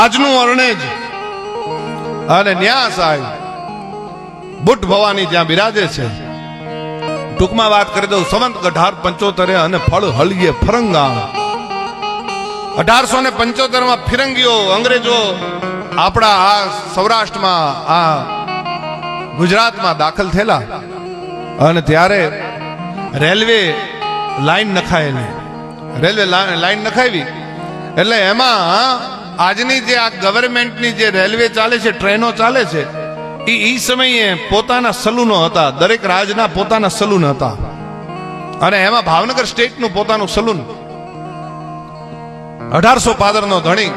આજનું અરણેજ અને ન્યા સાહેબ બુટ ભવાની જ્યાં બિરાજે છે. ટૂંકમાં વાત કરી દઉં, સંવંત 1875 અને ફળ હળીએ ફરંગા. 1875 માં ફિરંગીઓ અંગ્રેજો આપણા આ સૌરાષ્ટ્રમાં આ ગુજરાતમાં દાખલ થયેલા અને ત્યારે રેલવે લાઈન નખાયેલી. રેલવે લાઈન નખાવી એટલે એમાં આજની જે આ ગવર્મેન્ટની જે રેલવે ચાલે છે, ટ્રેનો ચાલે છે, એ સમયે પોતાના સલૂનો હતા. દરેક રાજના પોતાના સલૂન હતા અને એમાં ભાવનગર સ્ટેટનું પોતાનું સલૂન 1815 નો ધણી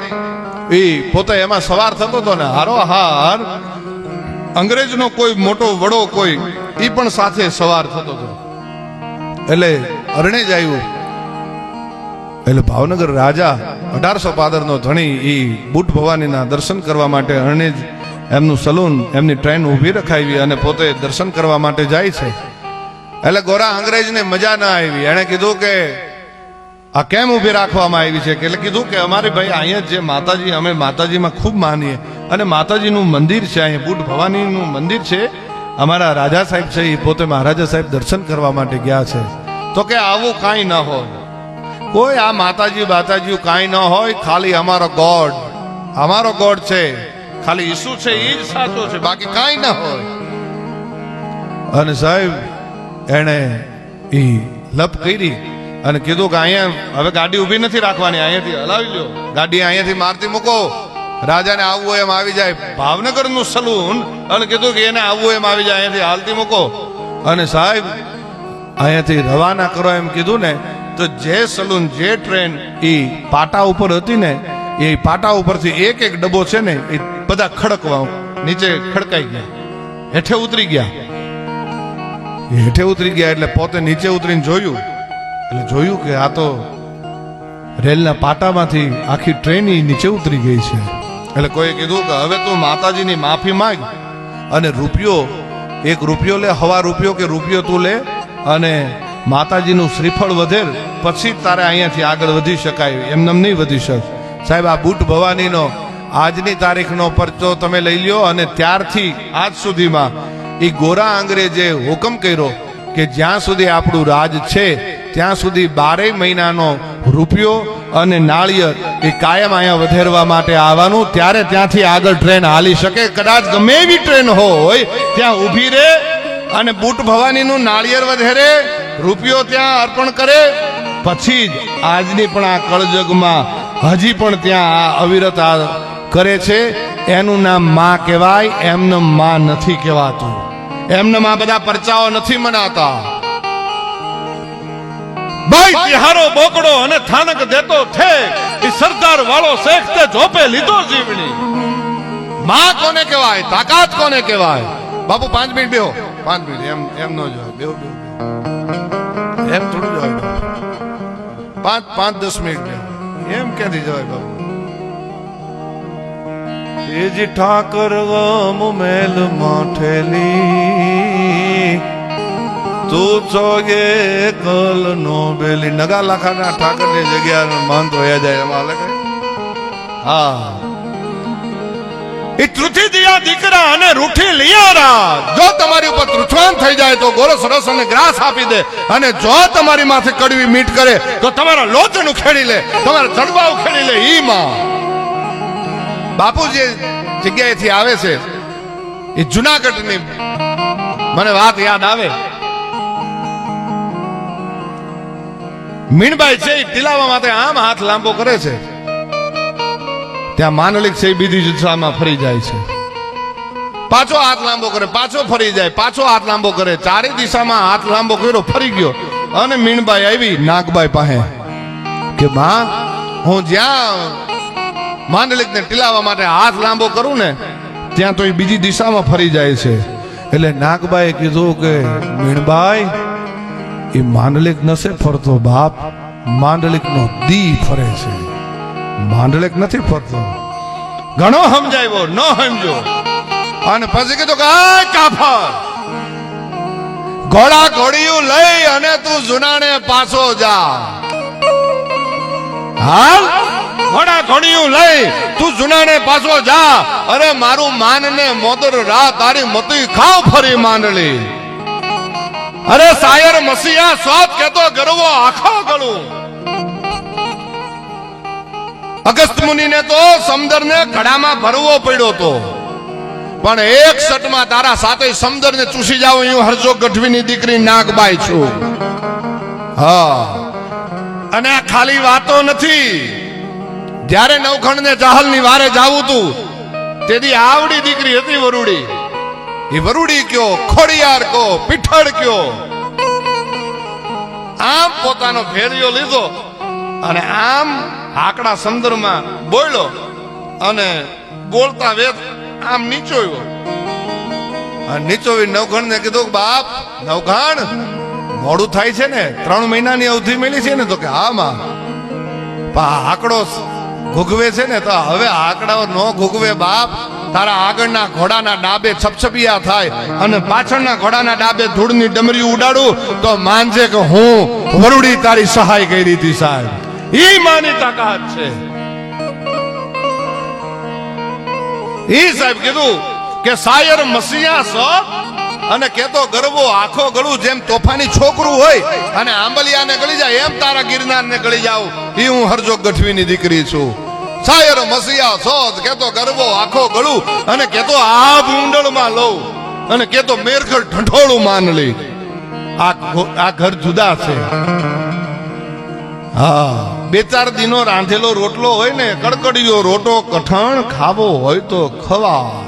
એ પોતે એમાં સવાર થતો હતો ને હારોહાર અંગ્રેજનો કોઈ મોટો વડો કોઈ એ પણ સાથે સવાર થતો હતો. એટલે અરણેજ આવ્યું. એટલે ભાવનગર રાજા 1815 નો ધણી એ બુટ ભવાનીના દર્શન કરવા માટે અરણેજ એમનું સલૂન એમની ટ્રેન ઊભી રખાવી અને પોતે દર્શન કરવા માટે જાય છે. એટલે ગોરા અંગ્રેજને મજા ના આવી. એણે કીધું કે આ કેમ ઊભી રાખવામાં આવી છે? એટલે કીધું કે અમારે ભાઈ અહીંયા જે માતાજી, અમે માતાજીમાં ખૂબ માનીએ અને માતાજીનું મંદિર છે, અહીંયા બુટ ભવાનીનું મંદિર છે. અમારા રાજા સાહેબ છે એ પોતે મહારાજા સાહેબ દર્શન કરવા માટે ગયા છે. તો કે આવું કાંઈ ન હોય, કોઈ આ માતાજી બાતાજી કાંઈ ન હોય, ખાલી અમારો ગોડ છે, ખાલી ઈસુ છે એ જ સાચો છે, બાકી કાંઈ ન હોય. અને સાહેબ એને એ લપ કરી અને કીધું કે અહીંયા હવે ગાડી ઊભી નથી રાખવાની, અહીંયાથી હલાવી લ્યો, ગાડી અહીંયાથી મારતી મૂકો, રાજાને આવવું એમ આવી જાય. ભાવનગરનું સલૂન અને કીધું કે એને આવવું એમ આવી જાય, અહીંયાથી હાલતી મૂકો અને સાહેબ અહીંયાથી રવાના કરો એમ કીધું ને. તો જે સલૂન જે ટ્રેન એ પાટા ઉપર હતી ને, એ પાટા ઉપરથી એક એક ડબ્બો છે ને એ બધા ખડકવા નીચે ખડકાઈ ગયા, હેઠે ઉતરી ગયા. હેઠે ઉતરી ગયા એટલે પોતે નીચે ઉતરીને જોયું. એટલે જોયું કે આ તો રેલના પાટામાંથી આખી ટ્રેન નીચે ઉતરી ગઈ છે. એટલે કોઈએ કીધું કે હવે તું માતાજીની માફી માંગ અને એક રૂપિયો લે, હવા રૂપિયો કે રૂપિયો તું લે અને માતાજીનું શ્રીફળ વધેર, પછી તારે અહીંયાથી આગળ વધી શકાય, એમને નહીં વધી શકે. સાહેબ આ બુટ ભવાનીનો આજની તારીખનો પરચો તમે લઈ લ્યો અને ત્યારથી આજ સુધીમાં એ ગોરા અંગ્રેજે હુકમ કર્યો કે જ્યાં સુધી આપણું રાજ છે ત્યાં સુધી 12 મહિનાનો રૂપિયો અને નાળિયેર એ કાયમ અહીંયા વધેરવા માટે આવવાનું. ત્યારે ત્યાંથી આગળ ટ્રેન હાલી શકે. કદાચ ગમે એવી ટ્રેન હોય ત્યાં ઊભી રહે અને બુટ ભવાનીનું નાળિયેર વધેરે, રૂપિયો ત્યાં અર્પણ કરે, પછી જ આજની પણ આ કળજગમાં હજી પણ ત્યાં આ અવિરત કરે છે. એનું નામ માં કહેવાય, એમને માં નથી કહેવાતું. એમને માં બધા પરચાઓ નથી મનાતા. ભાઈ તિહારો બોકડો અને થાનક દેતો ઠેક, એ સરદાર વાળો શેખ તે ઝોપે લીધો જીવણી. માં કોને કહેવાય, તાકાત કોને કહેવાય? બાપુ 5 મિનિટ બેહો, 5 મિનિટ એમ ન જોય, બેહો એમ થોડું જવાય. 5-10 મિનિટ એમ ક્યાંથી જવાય બાપુ? એજી ઠાકર મુમેલ માઠેલી તું ચોગે કલ નો બેલી. નગા લાખાના ઠાકરની જગ્યા મહંત હોયા જાય એમાં. હા, એ તૃથી દિયા દીકરા અને રૂઠી લિયારા. જો તમારી ઉપર તૃથવાન થઈ જાય તો ગોરસ રસ અને ગ્રાસ આપી દે, અને જો તમારી માથે કડવી મીઠ કરે તો તમારા લોચન ઉખેડી લે, તમારા જડબા ઉખેડી લે. ઈ માં બાપુ જે જગ્યાએથી આવે છે એ જુનાગઢની મને વાત યાદ આવે. મીણબાઈ છે એ ટીલાવા માટે આમ હાથ લાંબો કરે છે, ત્યાં માનલિક છે એ બીજી દિશામાં ફરી જાય છે, પાછો હાથ લાંબો કરે, પાછો ફરી જાય, પાછો હાથ લાંબો કરે, ચારે દિશામાં હાથ લાંબો કર્યો, ફરી ગયો. અને મીણબાઈ આવી નાગબાઈ પાસે કે માં, હું જ્યાં માનલિક ને ટીલાવા માટે હાથ લાંબો કરું ને ત્યાં તો એ બીજી દિશામાં ફરી જાય છે. એટલે નાગબાઈએ કીધું કે મીણબાઈ, એ માંડલિક નસે ફરતો બાપ, માંડલિક નો દી ફરે છે, માંડલિક નથી ફરતો. ઘણો સમજાવ્યો, ન સમજો. અને પછી કીધું કે આ કાફર, ઘોડા ઘોડિયું લઈ અને તું જુનાણે પાછો જા. હાલ ઘોડા ઘોડિયું લઈ તું જુનાને પાછો જા. અરે મારું માન ને મોદર રા તારી મતી ખાવ ફરી માંડલી. અરે સાયર મસીહા સ્વાદ કેતો ગરવો આખો ગળું. અગસ્ત મુનિને તો સમુદ્રને ઘડામાં ભરવો પડ્યો તો, પણ એક સટમાં તારા સાથે સમુદ્રને ચૂસી જાવ. હું હરજો ગઢવીની દીકરી નાગબાઈ છું. હા, અને આ ખાલી વાતો નથી. જ્યારે નવખંડ ને જાહલની વારે જાવું તું તેથી આવડી દીકરી હતી વરુડી. એ વરુડી કયો, ખોડિયાર કયો, પીઠળ કયો, આમ પોતાનો ફેરિયો લીધો અને આમ આકડા સંદર્ભમાં બોલ્યો અને બોલતા વેદ આમ નીચોયો. નીચોવી નવઘણ ને કીધું, બાપ નવઘણ મોડું થાય છે ને, 3 મહિનાની અવધિ મળી છે ને? તો કે હા માં. આકડો ઘૂઘવે છે ને, તો હવે આકડાઓ નો ઘૂઘવે બાપ. તારા આગળના ઘોડાના ડાબે છપછપિયા થાય અને પાછળના ઘોડાના ડાબે ધૂળની ડમરી ઉડાડું તો માનજે કે હું વરુડી તારી સહાય કરી હતી સાહેબ. ઈ માની તાકાત છે. ઈ સાહેબ કીધું કે સાયર મસીહા સો અને કેતો ગરબો આખો ગળું. જેમ તોફાની છોકરું હોય અને આંબલિયાને ગળી જાય એમ તારા ગિરનારને ગળી જાવ. ઈ હું હરજો ગઢવીની દીકરી છું. સાયર મસીહા સોદ કેતો ગરબો આખો ગળું અને કેતો આ ભૂંડળમાં લઉં અને કેતો મેરખર ઢંઢોળું માનલી. આ ઘર જુદા છે. હા, 2-4 દિનો રાંધેલો રોટલો હોય ને, કડકડીયો રોટો કઠણ ખાવો હોય તો ખવાય,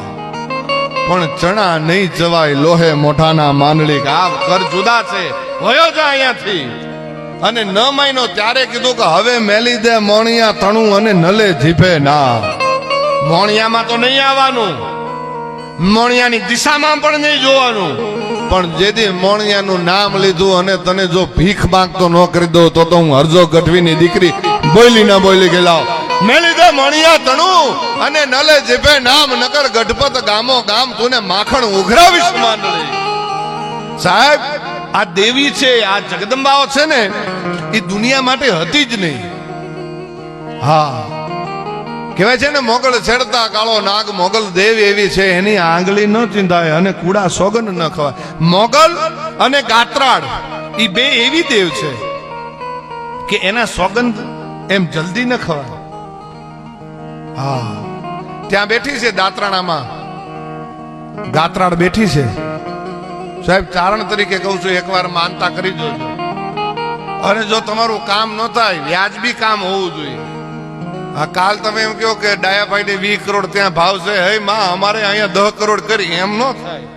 પણ ચણા નહીં જવાય લોહે મોઢાના માનલી. આ ઘર જુદા છે. વયો જા અહીંયાથી. અને ન માયનો ત્યારે કીધું કે હવે મેલી દે મોણિયા તણું અને નલે જીભે ના. મોણિયામાં તો નહીં આવવાનું, મોણિયાની દિશામાં પણ નહીં જોવાનું, પણ જેથી મોણિયાનું નામ લીધું અને તને જો ભીખ માંગતો ન કરી દો તો હું હરજો ગઢવીની દીકરી બોલી ના બોલી ગયેલા. મેલી દે મોણિયા તણું અને નલે જીભે નામ, નગર ગઢપત ગામો ગામ તુને માખણ ઉઘરાવીશ માંડળી. સાહેબ, આ દેવી છે, આ જગદંબાઓ છે ને, એ દુનિયા માટે હતી જ નહીં. હા, કહેવાય છે ને, મોગલ છેડતા કાળો નાગ મોગલ દેવ એવી છે, એની આંગળી ન ચિંતાય અને કુડા સોગન ન ખવાય. મોગલ અને ગાત્રાળ એ બે એવી દેવ છે કે એના સોગંદ એમ જલ્દી ન ખવાય. હા, ત્યાં બેઠી છે દાત્રાણામાં, ગાત્રાળ બેઠી છે. સાહેબ, ચારણ તરીકે કહું છું, એકવાર માનતા કરી જોજો. અને જો તમારું કામ ન થાય, વ્યાજબી કામ હોવું જોઈએ. આ કાલ તમે એમ કહો કે ડાયાભાઈને 20 કરોડ ત્યાં ભાવ છે, હે માં અમારે અહીંયા 10 કરોડ કરી, એમ ન થાય.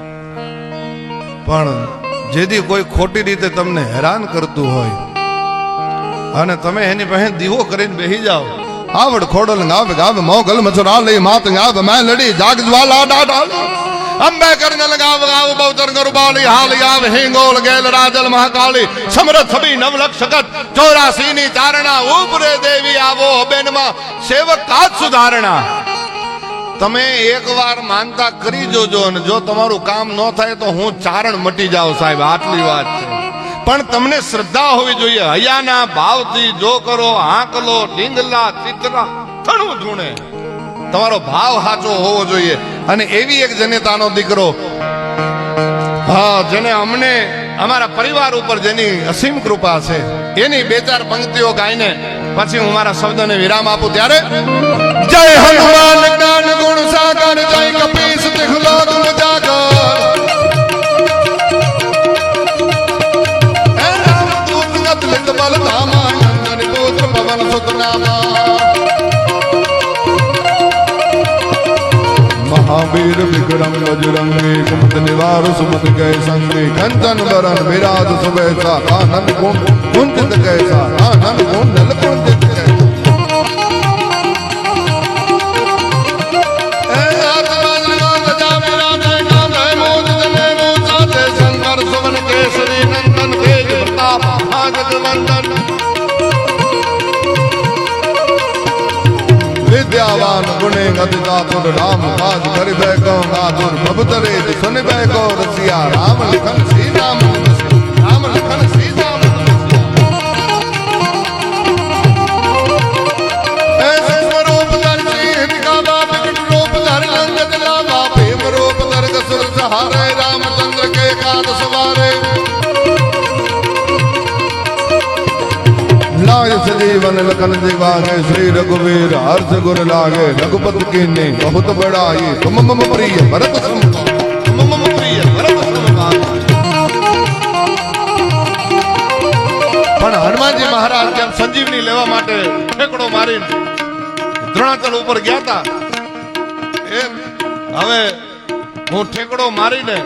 પણ જેથી કોઈ ખોટી રીતે તમને હેરાન કરતું હોય અને તમે એની પાસે દીવો કરીને બેસી જાઓ, આવડ ખોડલ ગાવ ગાવ મોગલ મચરા લઈ માત ગાવ મેં લડી જાગ જ્વાલા ડાડા અંબે કરનલ ગાવ ગાવ બૌતર ગરુબાલી હાલ ગાવ હિંગોલ ગેલ રાજલ મહાકાળી સમરથ છબી નવલક્ષ શકત 84 ની ચારણા ઉપરે દેવી આવો બેનમાં સેવક કાજ સુધારણા. તમે એકવાર માનતા કરી જોજો અને જો તમારું કામ ન થાય તો હું ચારણ મટી જાઉં સાહેબ, આટલી વાત છે. પણ તમને શ્રદ્ધા હોવી જોઈએ. હૈયાના ભાવથી જો કરો, આંકલો ઢીંગલા ચિત્રા થણું ધૂણે, તમારો ભાવ સાચો હોવો જોઈએ. અને એવી એક જનેતાનો દીકરો, હા, જેને અમને અમારા પરિવાર ઉપર જેની અસીમ કૃપા છે, એની 2-4 પંક્તિઓ ગાઈને પછી હું મારા શબ્દને વિરામ આપું. ત્યારે જય હનુમાન જ્ઞાન ગુણ સાગર, જય કપીશ તિખલો ગુણ જાગર, હે રામ દૂત ગત લિત બલ ધામા, નંદન પુત્ર પવન સુત નામા, महावीर विक्रम बजरंगी, कुमत निवार सुमत गए संगी, कंचन बरन विराज सुबैसा, आनंद गुण कुंजित कैसा, आनंद गुण नल कुंजित कैसा. शंकर सुवन केसरी नंदन तेज प्रताप जगवंदन, विद्यावान गुणे गतिदापुर राम काज करिबे को आतुर प्रभु तरे सुनिबे को रसिया, राम लिखन सीता मन, राम लिखन सीता मन. ऐसे प्रभात सवारे लाय सजीवन लखन दिवागे श्री रघुवीर हर्ष गुर लागे रघुपति कीन्ही बहुत बड़ाई तुम मम प्रिय भरत सम तुम मम प्रिय भरत सम पण हनुमानजी महाराज જેમ સંજીવની લેવા માટે ઠેકડો મારીને દ્રોણાચલ ઉપર ગયા હતા એમ હવે હું ઠેકડો મારીને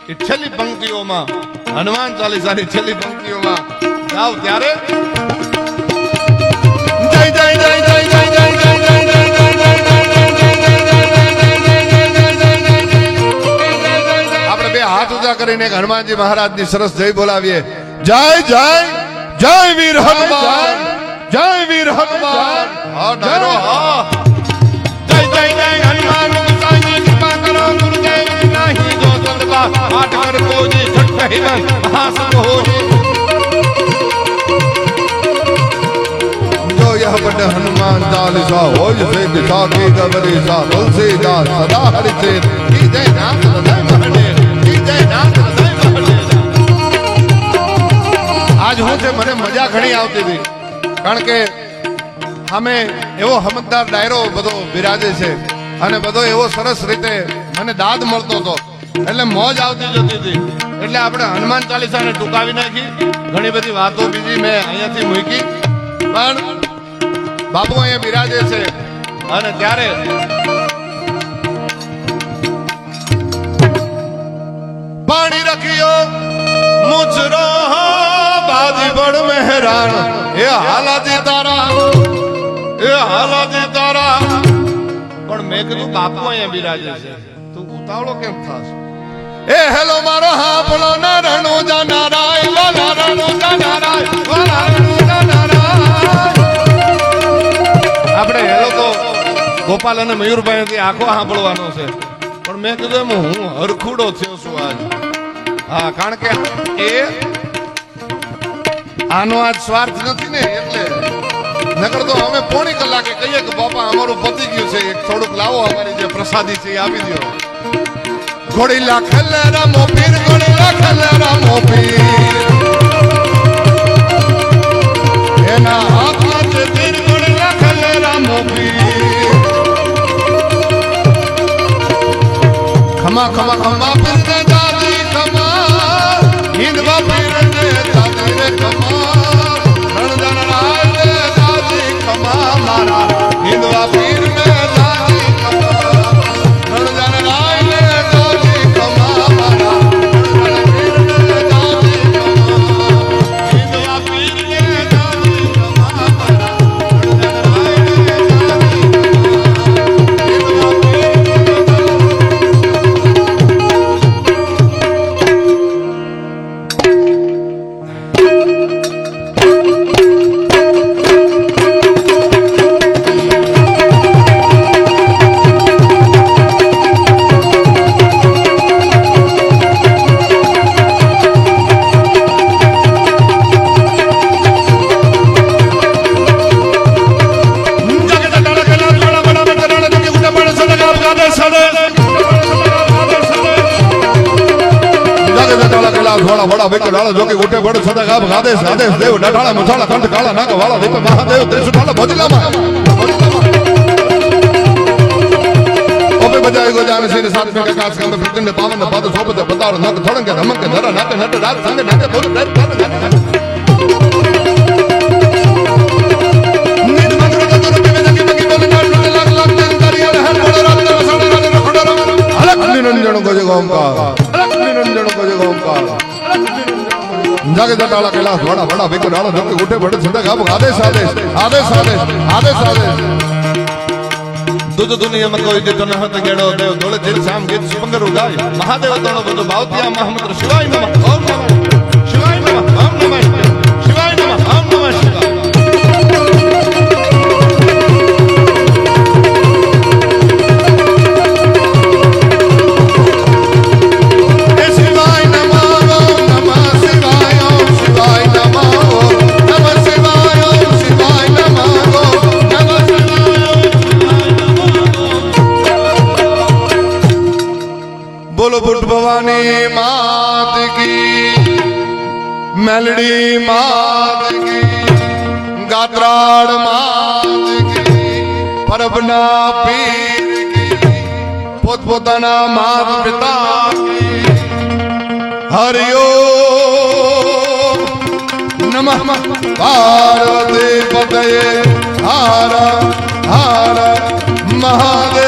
એ છેલ્લી પંક્તિઓમાં હનુમાન ચાલીસાની છેલ્લી પંક્તિઓમાં જાવ ત્યારે જય જય જય જય જય જય જય જય આપણે બે હાથ ઊંચા કરીને હનુમાનજી મહારાજની સરસ જય બોલાવીએ જય જય જય વીર હનુમાન જય વીર હનુમાન હા ડાયરો હા જય જય જય હનુમાન ગુસાઈની કૃપા કરો ગુરુદેવ નહીં જો સદબા આઠ કર કોજી છઠ હિરન મહાસંગ હોજી जो यह बड़ हनुमान चालीसा होय से दिशा की गवरीसा तुलसीदास सदा हरि चेत की जय नाथ हृदय महदेव की जय नाथ हृदय महदेव आज હું છે મને મજા ઘણી આવતી હતી કારણ કે અમે એવો હમતદાર ડાયરો બધો બિરાજે છે અને બધો એવો સરસ રીતે મને દાદ મળતો હતો એટલે મોજ આવતી જતી હતી એટલે આપણે હનુમાન ચાલીસાને ટૂંકાવી નાખી ઘણી બધી વાતો બીજી મેં અહીંયાથી મૂકી પણ બાપુ અહીંયા બિરાજે છે અને ત્યારે પાણી રખ્યો મુચરો બાજી બડ મહેરાન એ હાલાજી તારા પણ મેં કીધું બાપુ અહીંયા બિરાજે છે તું ઉતાવળો કેમ થાશ એ હેલો મારો હાપલો ના રણો જાનારાય વાલા રણો જાનારાય વાલા રણો જાનારાય આપણે હેલો તો ગોપાલ અને મયુરભાઈ આખો સાંભળવાનો છે પણ મેં કીધું હું હરખુડો થયો છું આજ હા કારણ કે એ આનો આજ સ્વાર્થ નથી ને એટલે નકર તો અમે પોણી કલાકે કહીએ કે બાપા અમારું પતી ગયું છે એક થોડુંક લાવો અમારી જે પ્રસાદી છે એ આપી દો ઘોડી લાખલે રામો પીર ઘોડી લાખલે રામો પીર એના હાથમાં છે તીર ઘોડી લાખલે રામો પીર ખમા ખમા ખમા પીર ને દાદી ખમા હિંદવા પીર ને દાદી રે ખમા રણજન રાય ને દાદી ખમા મારા હિંદવા પીર ને દાદી ખમા રણજન રાય ને દાદી ખમા મારા રણજન પીર ને દાદી ખમા હિંદવા પીર ને દાદી ખમા મારા રણજન રાય ને દાદી ખમા હિંદવા પીર ઘોડા બડા બેકો ડાળો જોકી ઉઠે બડ સદા ગાબ આદેશ આદેશ દેવ ડાઢાળા મથાળા કંઠ કાળા નાક વાળા દીપ મહાદેવ ત્રિશુળાલા ભોજલામાં ઓપે બજાય ગો જાન સિર સાથ મે કાસ કંદ ફિતને પાવન પદ સોબત બતાર નક થોડંકે ધમક ધરા નાક નટ રાત સંગ નાક બોલ દર પર નિત મંત્ર કતર કે નકી નકી બોલ નાટ લાગ લાગ તેન દરિયા હર બોલ રાત વસણ રાત રખડો અલક નિરંજન ગોજ ઓમકાર અલક નિરંજન ગોજ ઓમકાર जागे जटाला कैलाश बड़ा बड़ा बेको डालो धमके उठे बड़े सदा गाब आदेश आदेश आदेश आदेश आदेश आदेश दूध दुनिया में कोई जितो न हत गेड़ो देव दोले दिल शाम गीत सुपंगर उगाई महादेव तोड़ो बदो बावतिया महामंत्र शिवाय नमः ओम नमः शिवाय नमः ओम नमः शिवाय नमः ओम नमः शिवाय बोलो बुद्ध भवानी मात की મેલડી માત કી ગાત્રાડ માત કી પરબના પીર કી પોતપોતાના માત પિતા કી હરિયો નમઃ પાર્વતી પતયે હર હર મહાદેવ